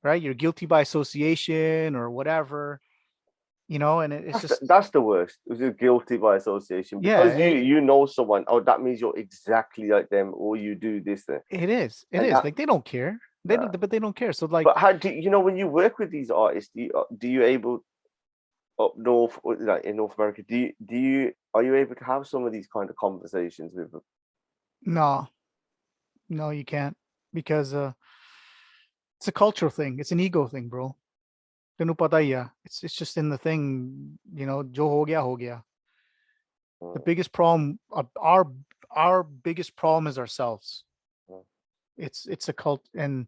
right? You're guilty by association or whatever, and it's just, That's the worst. It was just guilty by association yeah, because you know someone. Oh, that means you're exactly like them, or you do this thing. it is. It And is like they don't care. They nah. don't, but they don't care. So like, But how do when you work with these artists? Do you able up north, or like in North America? Are you able to have some of these kind of conversations with them? no, no, you can't because it's a cultural thing. It's an ego thing, bro. Tenu pata hi hai. It's just in the thing, jo ho gaya. The Mm, biggest problem, our biggest problem is ourselves. mm. It's a cult, and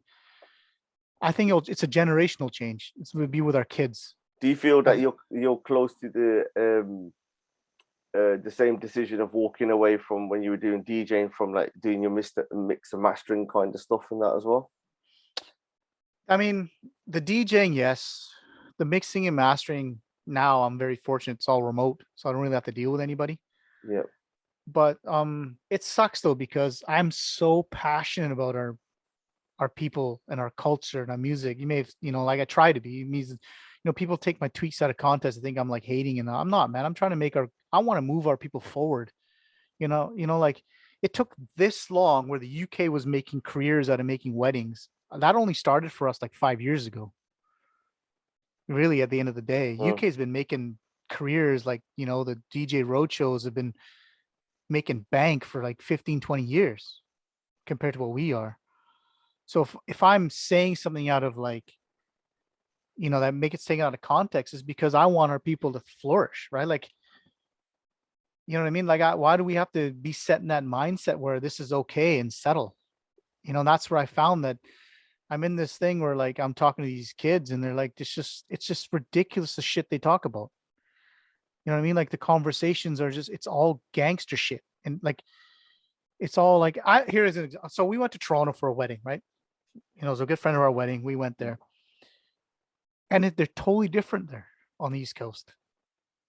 I think it's a generational change. It's will be with our kids. Do you feel that As you're close to the same decision of walking away from when you were doing DJing, from like doing your mix and mastering kind of stuff and that as well? I mean, the DJing, yes. The mixing and mastering, now I'm very fortunate. It's all remote, so I don't really have to deal with anybody. Yeah. But it sucks though because I'm so passionate about our people and our culture and our music. You may have, like I try to be. It means, people take my tweets out of context. I think I'm like hating, and I'm not, man. I'm trying to I want to move our people forward. Like it took this long where the UK was making careers out of making weddings. That only started for us like 5 years ago. Really, at the end of the day, Mm. UK's been making careers like, the DJ road shows have been making bank for like 15, 20 years compared to what we are. So if I'm saying something out of like, that make it taken out of context is because I want our people to flourish, right? Like, you know what I mean? Like, why do we have to be set in that mindset where this is okay and settle? That's where I found that I'm in this thing where like I'm talking to these kids and they're like, it's just ridiculous the shit they talk about. You know what I mean? Like the conversations are just, it's all gangster shit. And like, it's all like, here is an example. So we went to Toronto for a wedding, right? It was a good friend of our wedding. We went there and they're totally different there on the East Coast.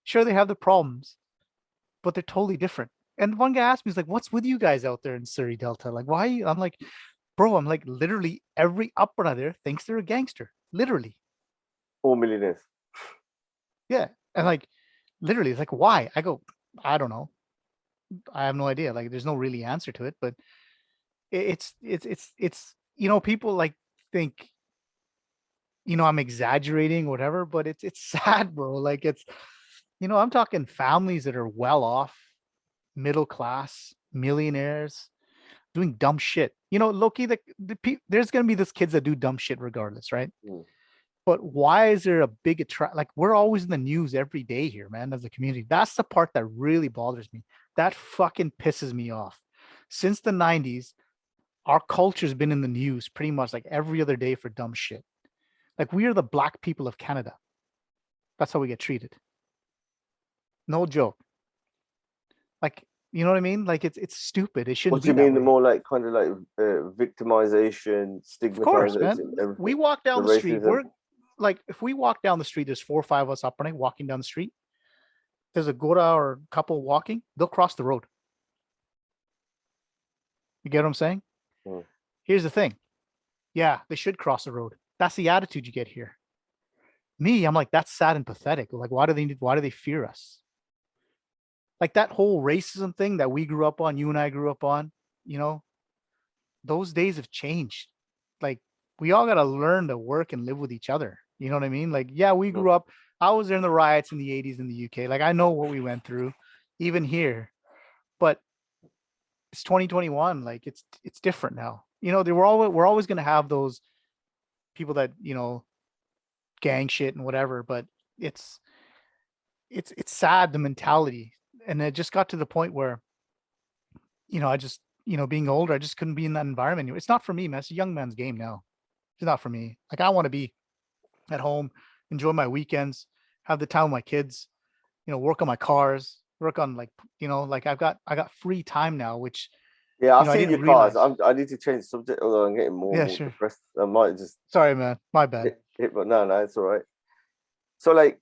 Sure, they have the problems, but they're totally different. And one guy asked me, he's like, what's with you guys out there in Surrey Delta? Like, why? I'm like, bro, I'm like, literally every upper there thinks they're a gangster. Literally. 4 millionaires. Yeah. And like, literally, it's like, why? I go, I don't know. I have no idea. Like, there's no really answer to it, but it's people like think, I'm exaggerating, whatever, but it's sad, bro. Like I'm talking families that are well off, middle class, millionaires doing dumb shit. Loki, there's gonna be these kids that do dumb shit regardless, right? Mm. But why is there a big attract? Like we're always in the news every day here, man, as a community. That's the part that really bothers me. That fucking pisses me off. Since the 90s, our culture's been in the news pretty much like every other day for dumb shit. Like we are the black people of Canada. That's how we get treated. No joke. Like, you know what I mean? Like it's stupid. It shouldn't What do be you that mean? The way. more like kind of like victimization, Of course, stigmatization, man. We everything, walk the down the street. racism. We're like, if we walk down the street, there's 4 or 5 of us up and walking down the street. There's a Gora or couple walking, they'll cross the road. You get what I'm saying? Mm. Here's the thing. Yeah, they should cross the road. That's the attitude you get here. Me, I'm like, that's sad and pathetic. Like, why do they fear us? Like that whole racism thing that we grew up on, you and I grew up on, you know, those days have changed. Like we all got to learn to work and live with each other. You know what I mean? Like, yeah, we Mm. grew up. I was in the riots in the 80s in the UK. Like I know what we went through, even here. But it's 2021. Like it's different now. We're always gonna have those people that, gang shit and whatever, but it's it's sad, the mentality. And it just got to the point where, I just, being older, I just couldn't be in that environment anymore. It's not for me, man. It's a young man's game now. It's not for me. Like I want to be at home, enjoy my weekends, have the time with my kids, work on my cars, work on like, like I got free time now, which, Yeah, I've I seen didn't your cars. realize. I need to change the subject, although I'm getting more and Yeah, more sure. depressed. I might just Sorry, man. My bad. hit but no, it's all right. So, like,